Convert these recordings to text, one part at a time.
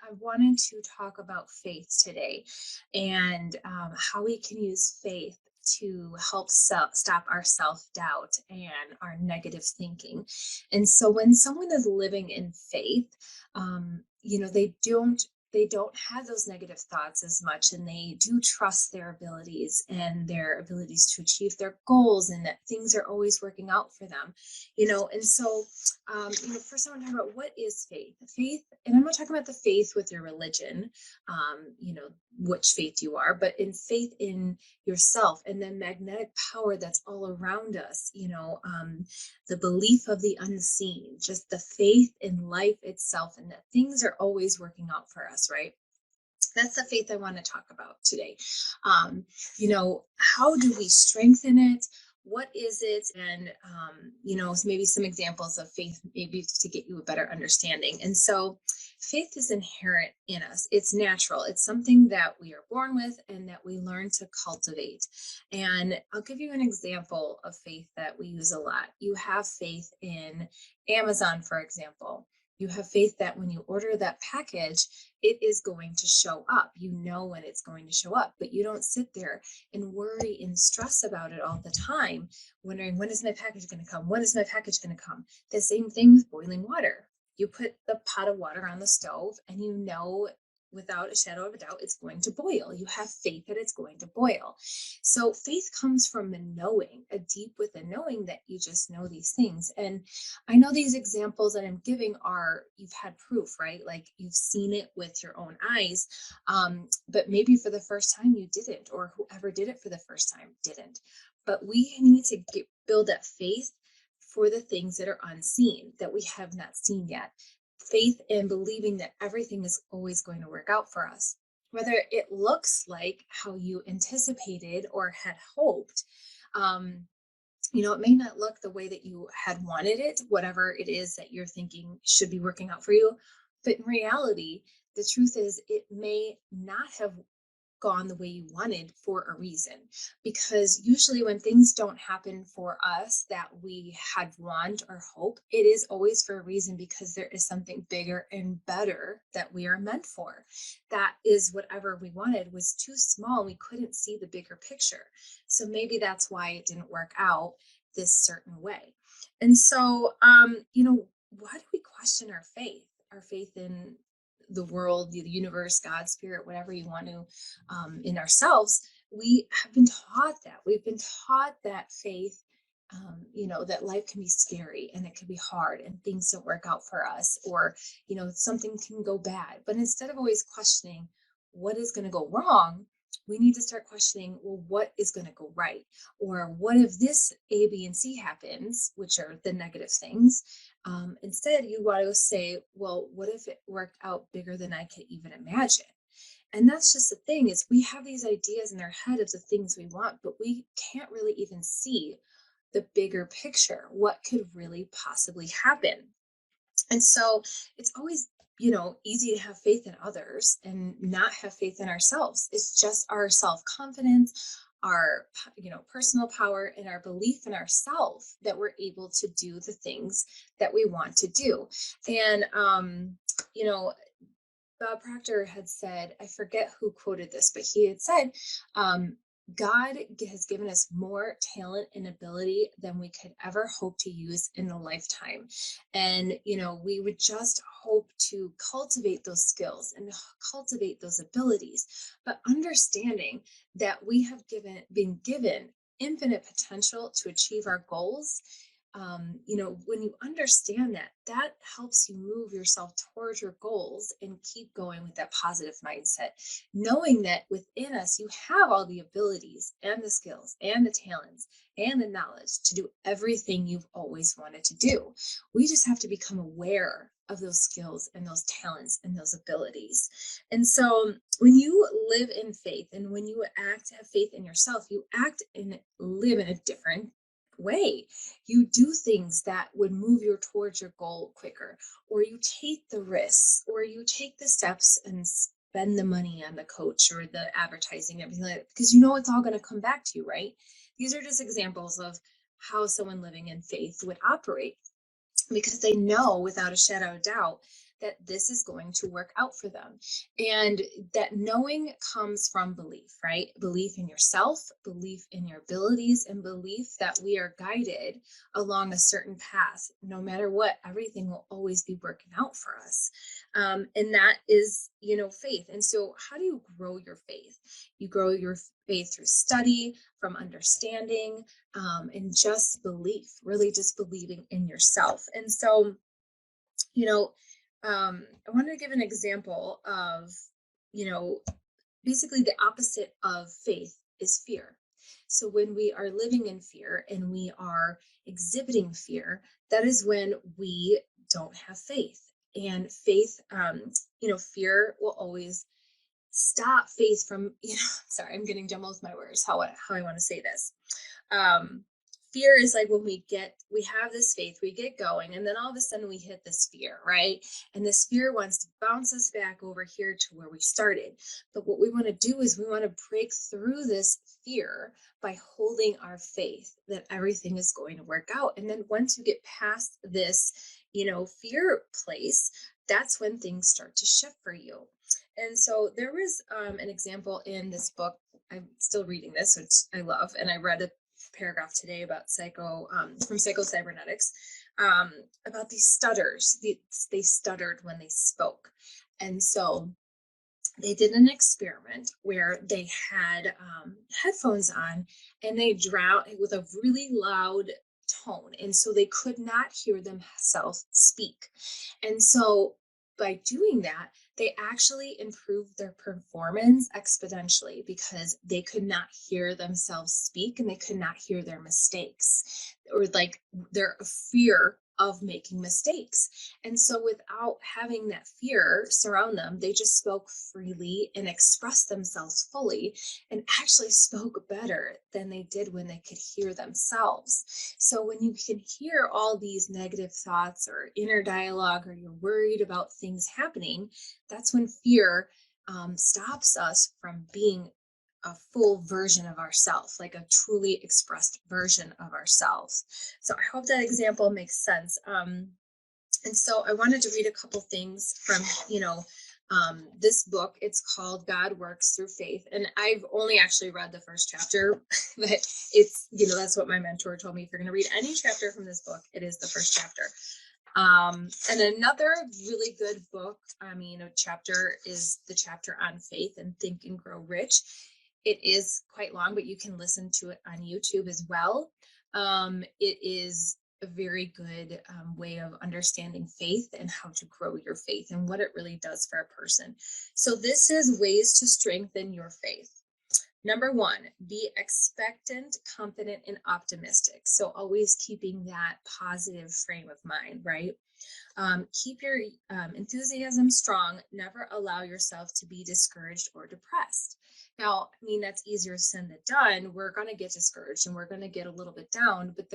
I wanted to talk about faith today and how we can use faith to help stop our self doubt and our negative thinking. And so, when someone is living in faith, they don't have those negative thoughts as much, and they do trust their abilities and their abilities to achieve their goals, and that things are always working out for them. And so first I want to talk about what is faith. Faith, and I'm not talking about the faith with your religion, which faith you are, but in faith in yourself and the magnetic power that's all around us, the belief of the unseen, just the faith in life itself, and that things are always working out for us, right? That's the faith I want to talk about today. How do we strengthen it? What is it? And, maybe some examples of faith, maybe to get you a better understanding. And so, faith is inherent in us, it's natural, it's something that we are born with and that we learn to cultivate. And I'll give you an example of faith that we use a lot. You have faith in Amazon, for example. You have faith that when you order that package, it is going to show up. You know when it's going to show up, but you don't sit there and worry and stress about it all the time, wondering, when is my package going to come? When is my package going to come? The same thing with boiling water. You put the pot of water on the stove and you know without a shadow of a doubt it's going to boil. You have faith that it's going to boil. So faith comes from a knowing, a deep within knowing that you just know these things. And I know these examples that I'm giving are, you've had proof, right? Like you've seen it with your own eyes. But maybe for the first time you didn't, or whoever did it for the first time didn't. But we need to build that faith for the things that are unseen, that we have not seen yet. Faith in believing that everything is always going to work out for us. Whether it looks like how you anticipated or had hoped, it may not look the way that you had wanted it, whatever it is that you're thinking should be working out for you. But in reality, the truth is, it may not have gone the way you wanted for a reason. Because usually, when things don't happen for us that we had want or hope, it is always for a reason, because there is something bigger and better that we are meant for. That is, whatever we wanted was too small. We couldn't see the bigger picture. So maybe that's why it didn't work out this certain way. And so, why do we question our faith? Our faith in the world, the universe, God, spirit, whatever you want to, in ourselves. We have been taught that. We've been taught that faith, that life can be scary and it can be hard and things don't work out for us, or, something can go bad. But instead of always questioning what is going to go wrong, we need to start questioning, well, what is going to go right? Or what if this A, B, and C happens, which are the negative things? Instead, you want to say, well, what if it worked out bigger than I could even imagine? And that's just the thing, is we have these ideas in our head of the things we want, but we can't really even see the bigger picture, what could really possibly happen. And so it's always, easy to have faith in others and not have faith in ourselves. It's just our self-confidence, our, personal power, and our belief in ourselves that we're able to do the things that we want to do. And, you know, Bob Proctor had said, I forget who quoted this, but he had said, God has given us more talent and ability than we could ever hope to use in a lifetime. And, we would just hope to cultivate those skills and cultivate those abilities, but understanding that we have been given infinite potential to achieve our goals. When you understand that, that helps you move yourself towards your goals and keep going with that positive mindset, knowing that within us, you have all the abilities and the skills and the talents and the knowledge to do everything you've always wanted to do. We just have to become aware of those skills and those talents and those abilities. And so when you live in faith and when you have faith in yourself, you act and live in a different way. You do things that would move you towards your goal quicker, or you take the risks, or you take the steps and spend the money on the coach or the advertising, everything like that, because it's all going to come back to you, right? These are just examples of how someone living in faith would operate, because they know without a shadow of doubt that this is going to work out for them. And that knowing comes from belief, right? Belief in yourself, belief in your abilities, and belief that we are guided along a certain path. No matter what, everything will always be working out for us. And that is, faith. And so, how do you grow your faith? You grow your faith through study, from understanding, and just belief, really just believing in yourself. And so, you know, I wanted to give an example of, you know, basically the opposite of faith is fear. So when we are living in fear and we are exhibiting fear, that is when we don't have faith. And faith, fear will always stop faith from, sorry, I'm getting jumbled with my words, how I want to say this. um Fear is like when we have this faith, we get going, and then all of a sudden we hit this fear, right? And this fear wants to bounce us back over here to where we started. But what we want to do is we want to break through this fear by holding our faith that everything is going to work out. And then once you get past this, fear place, that's when things start to shift for you. And so there was an example in this book. I'm still reading this, which I love, and I read a paragraph today about from Psycho Cybernetics, about these stutters. They stuttered when they spoke, and so they did an experiment where they had headphones on, and they drowned with a really loud tone, and so they could not hear themselves speak. And so by doing that, they actually improved their performance exponentially because they could not hear themselves speak and they could not hear their mistakes, or like their fear of making mistakes. And so without having that fear surround them, they just spoke freely and expressed themselves fully, and actually spoke better than they did when they could hear themselves. So when you can hear all these negative thoughts or inner dialogue, or you're worried about things happening, that's when fear stops us from being a full version of ourselves, like a truly expressed version of ourselves. So I hope that example makes sense. And so I wanted to read a couple things from, this book. It's called God Works Through Faith. And I've only actually read the first chapter, but that's what my mentor told me. If you're going to read any chapter from this book, it is the first chapter. And another really good book, a chapter, is the chapter on faith and Think and Grow Rich. It is quite long, but you can listen to it on YouTube as well. It is a very good way of understanding faith and how to grow your faith and what it really does for a person. So this is ways to strengthen your faith. Number one, be expectant, confident, and optimistic. So always keeping that positive frame of mind, right? Keep your enthusiasm strong. Never allow yourself to be discouraged or depressed. Now, that's easier said than done. We're going to get discouraged and we're going to get a little bit down, but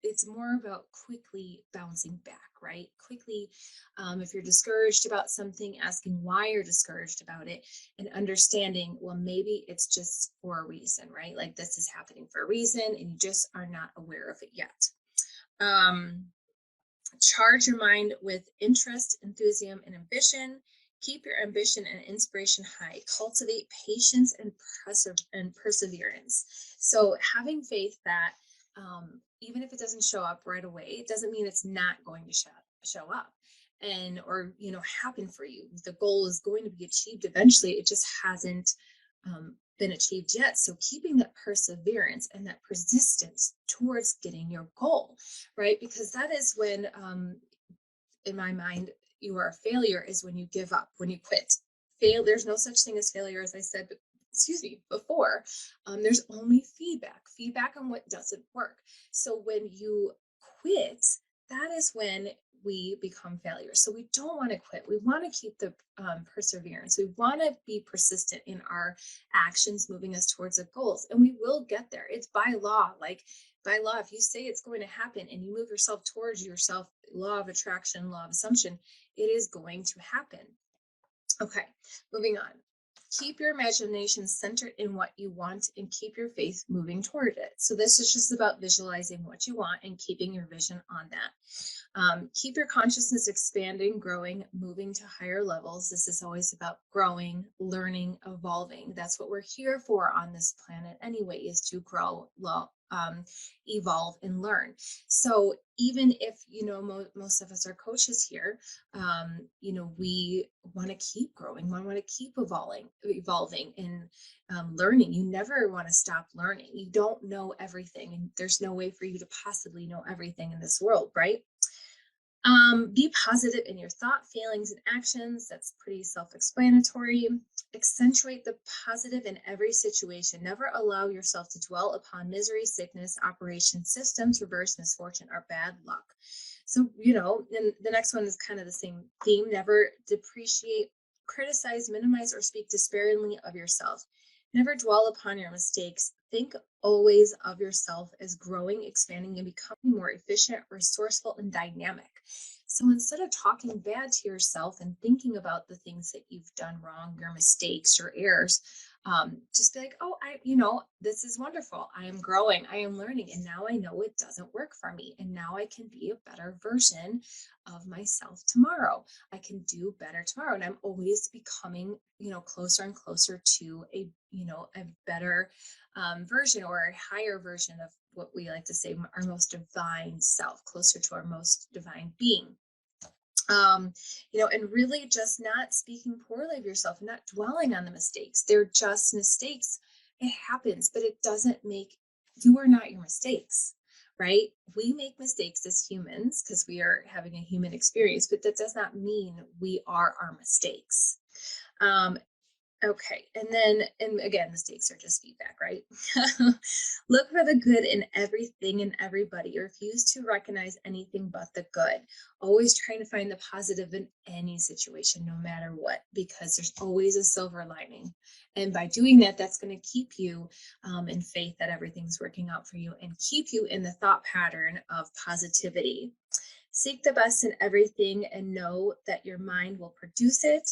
it's more about quickly bouncing back, right? Quickly, if you're discouraged about something, asking why you're discouraged about it, and understanding, well, maybe it's just for a reason, right? Like this is happening for a reason and you just are not aware of it yet. Charge your mind with interest, enthusiasm, and ambition. Keep your ambition and inspiration high. Cultivate patience and perseverance. So having faith that even if it doesn't show up right away, it doesn't mean it's not going to show up and or happen for you. The goal is going to be achieved eventually. It just hasn't been achieved yet. So keeping that perseverance and that persistence towards getting your goal, right? Because that is when, in my mind, you are a failure is when you give up, when you quit. There's no such thing as failure, as I said, before. There's only feedback on what doesn't work. So when you quit, that is when we become failures. So we don't want to quit. We want to keep the perseverance. We want to be persistent in our actions, moving us towards the goals, and we will get there. It's by law. Like by law, if you say it's going to happen and you move yourself towards yourself, law of attraction, law of assumption, it is going to happen. Okay, moving on. Keep your imagination centered in what you want and keep your faith moving toward it. So this is just about visualizing what you want and keeping your vision on that. Keep your consciousness expanding, growing, moving to higher levels. This is always about growing, learning, evolving. That's what we're here for on this planet anyway, is to grow, evolve, and learn. So even if, most of us are coaches here, we want to keep growing, we want to keep evolving and learning. You never want to stop learning. You don't know everything, and there's no way for you to possibly know everything in this world, right? Be positive in your thought, feelings, and actions. That's pretty self explanatory. Accentuate the positive in every situation. Never allow yourself to dwell upon misery, sickness, operation, systems, reverse, misfortune, or bad luck. So, and the next one is kind of the same theme. Never depreciate, criticize, minimize, or speak disparagingly of yourself. Never dwell upon your mistakes. Think always of yourself as growing, expanding, and becoming more efficient, resourceful, and dynamic. So instead of talking bad to yourself and thinking about the things that you've done wrong, your mistakes, your errors, just be like, oh, this is wonderful. I am growing, I am learning, and now I know it doesn't work for me. And now I can be a better version of myself tomorrow. I can do better tomorrow. And I'm always becoming, closer and closer to a better version, or a higher version of what we like to say, our most divine self, closer to our most divine being. And really just not speaking poorly of yourself, not dwelling on the mistakes. They're just mistakes. It happens, but it doesn't make, you are not your mistakes, right? We make mistakes as humans because we are having a human experience, but that does not mean we are our mistakes. Okay. And again, mistakes are just feedback, right? Look for the good in everything and everybody. Refuse to recognize anything but the good. Always trying to find the positive in any situation, no matter what, because there's always a silver lining. And by doing that, that's going to keep you in faith that everything's working out for you, and keep you in the thought pattern of positivity. Seek the best in everything and know that your mind will produce it.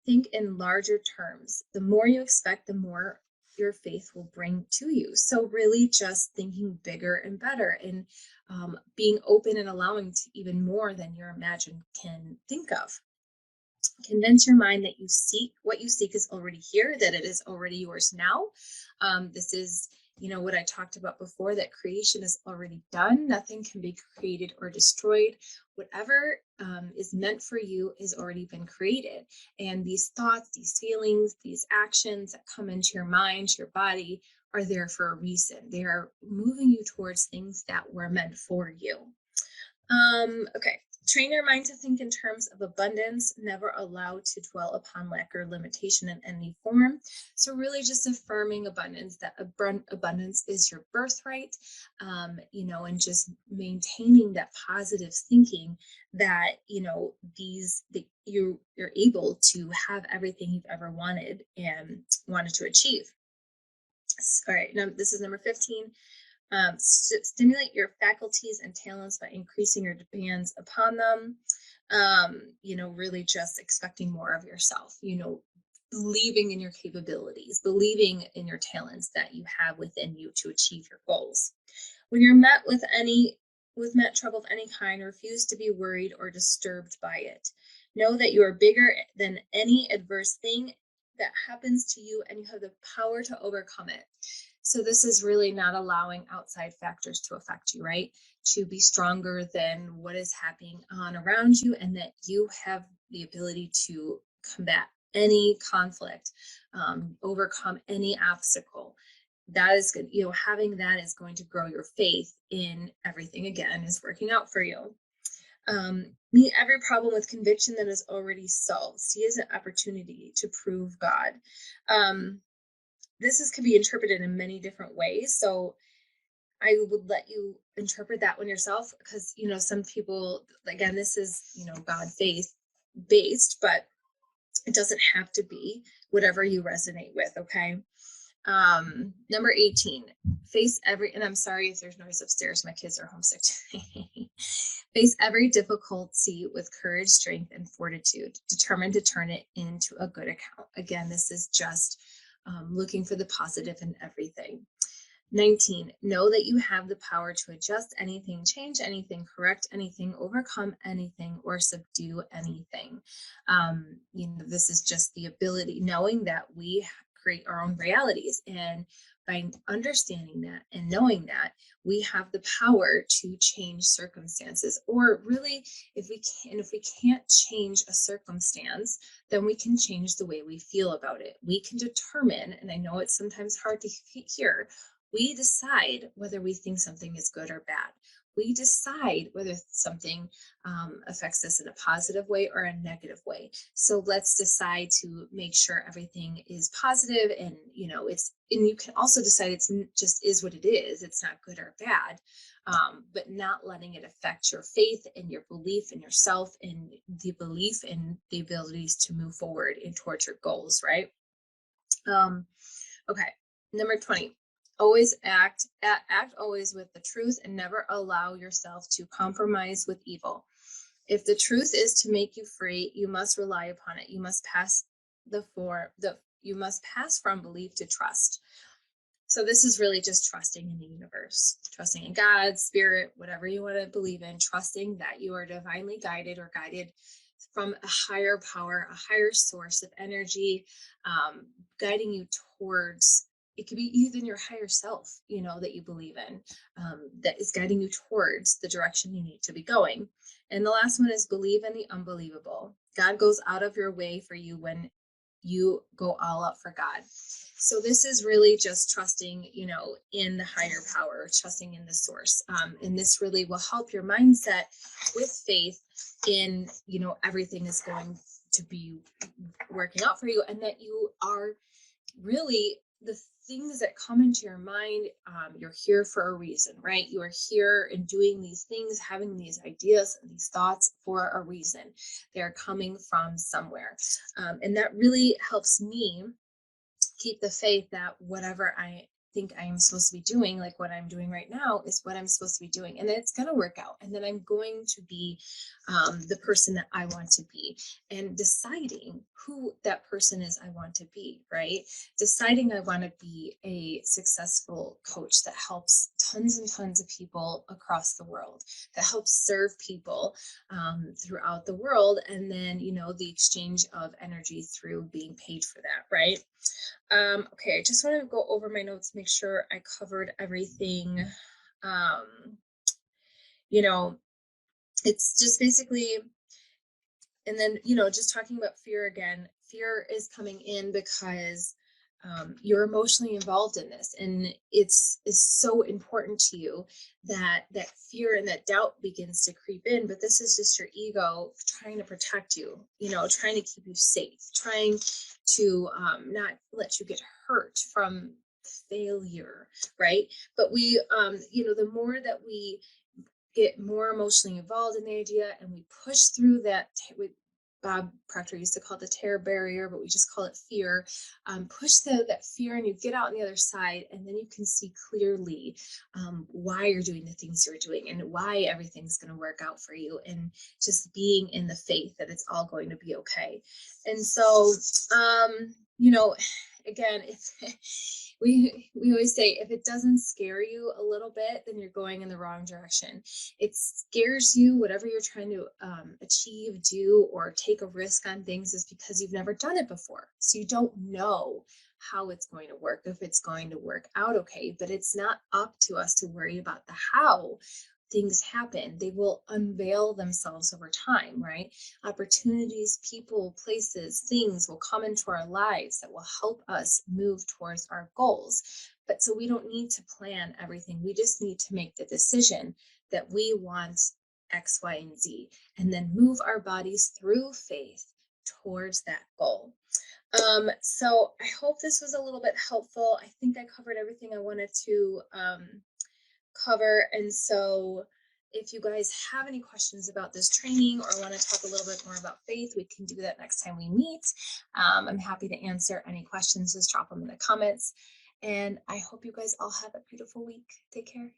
Think in larger terms. The more you expect, the more your faith will bring to you. So really just thinking bigger and better, and being open and allowing to even more than your imagined can think of. Convince your mind that what you seek is already here, that it is already yours now. This is, what I talked about before, that creation is already done. Nothing can be created or destroyed. Whatever is meant for you has already been created. And these thoughts, these feelings, these actions that come into your mind, your body, are there for a reason. They are moving you towards things that were meant for you. Okay. Train your mind to think in terms of abundance, never allow to dwell upon lack or limitation in any form. So really just affirming abundance, that abundance is your birthright, and just maintaining that positive thinking that, you're able to have everything you've ever wanted and wanted to achieve. All right. Now this is number 15. Stimulate your faculties and talents by increasing your demands upon them. Really just expecting more of yourself, believing in your capabilities, believing in your talents that you have within you to achieve your goals. When you're met with trouble of any kind, refuse to be worried or disturbed by it. Know that you are bigger than any adverse thing that happens to you, and you have the power to overcome it. So this is really not allowing outside factors to affect you, right? To be stronger than what is happening on around you, and that you have the ability to combat any conflict, overcome any obstacle. That is good. Having that is going to grow your faith in everything, again, is working out for you. Meet every problem with conviction that is already solved. See as an opportunity to prove God. This can be interpreted in many different ways. So I would let you interpret that one yourself, because, some people, again, this is, God faith based, but it doesn't have to be whatever you resonate with. Okay. Number 18, and I'm sorry if there's noise upstairs, my kids are homesick today. Face every difficulty with courage, strength, and fortitude, determined to turn it into a good account. Again, this is just looking for the positive in everything. 19, know that you have the power to adjust anything, change anything, correct anything, overcome anything, or subdue anything. This is just the ability, knowing that we create our own realities. And by understanding that and knowing that, we have the power to change circumstances. Or really, if we can't change a circumstance, then we can change the way we feel about it. We can determine, and I know it's sometimes hard to hear, we decide whether we think something is good or bad. We decide whether something affects us in a positive way or a negative way. So let's decide to make sure everything is positive, and and you can also decide just is what it is. It's not good or bad, but not letting it affect your faith and your belief in yourself and the belief in the abilities to move forward and towards your goals, right? Um, Okay. Number 20. Always act always with the truth and never allow yourself to compromise with evil. If the truth is to make you free, you must rely upon it. You must pass from belief to trust. So this is really just trusting in the universe, trusting in God, spirit, whatever you want to believe in, trusting that you are divinely guided or guided from a higher power, a higher source of energy, guiding you towards, it could be even your higher self, that you believe in, that is guiding you towards the direction you need to be going. And the last one is believe in the unbelievable. God goes out of your way for you when you go all out for God. So this is really just trusting, in the higher power, trusting in the source. And this really will help your mindset with faith in, everything is going to be working out for you, and that you are really the things that come into your mind. You're here for a reason, right? You are here and doing these things, having these ideas and these thoughts for a reason. They're coming from somewhere. And that really helps me keep the faith that whatever I think I am supposed to be doing, like what I'm doing right now, is what I'm supposed to be doing, and it's going to work out, and then I'm going to be the person that I want to be, and deciding who that person is I want to be, right? Deciding I want to be a successful coach that helps tons and tons of people across the world, that helps serve people throughout the world, and then the exchange of energy through being paid for that, right? Okay, I just want to go over my notes, make sure I covered everything. Um, you know, it's just basically, and then, just talking about fear again, fear is coming in because you're emotionally involved in this, and is so important to you that fear and that doubt begins to creep in. But this is just your ego trying to protect you, trying to keep you safe, trying to not let you get hurt from failure, right? But the more that we get more emotionally involved in the idea and we push through that, Bob Proctor used to call it the terror barrier, but we just call it fear. Push that fear, and you get out on the other side, and then you can see clearly why you're doing the things you're doing and why everything's going to work out for you, and just being in the faith that it's all going to be okay. And so, again, if we always say, if it doesn't scare you a little bit, then you're going in the wrong direction. It scares you, whatever you're trying to achieve, do, or take a risk on things, is because you've never done it before. So you don't know how it's going to work, if it's going to work out okay. But it's not up to us to worry about the how. Things happen, they will unveil themselves over time, right? Opportunities, people, places, things will come into our lives that will help us move towards our goals. But so we don't need to plan everything. We just need to make the decision that we want X, Y, and Z, and then move our bodies through faith towards that goal. So I hope this was a little bit helpful. I think I covered everything I wanted to cover. And so if you guys have any questions about this training or want to talk a little bit more about faith, we can do that next time we meet. I'm happy to answer any questions. Just drop them in the comments. And I hope you guys all have a beautiful week. Take care.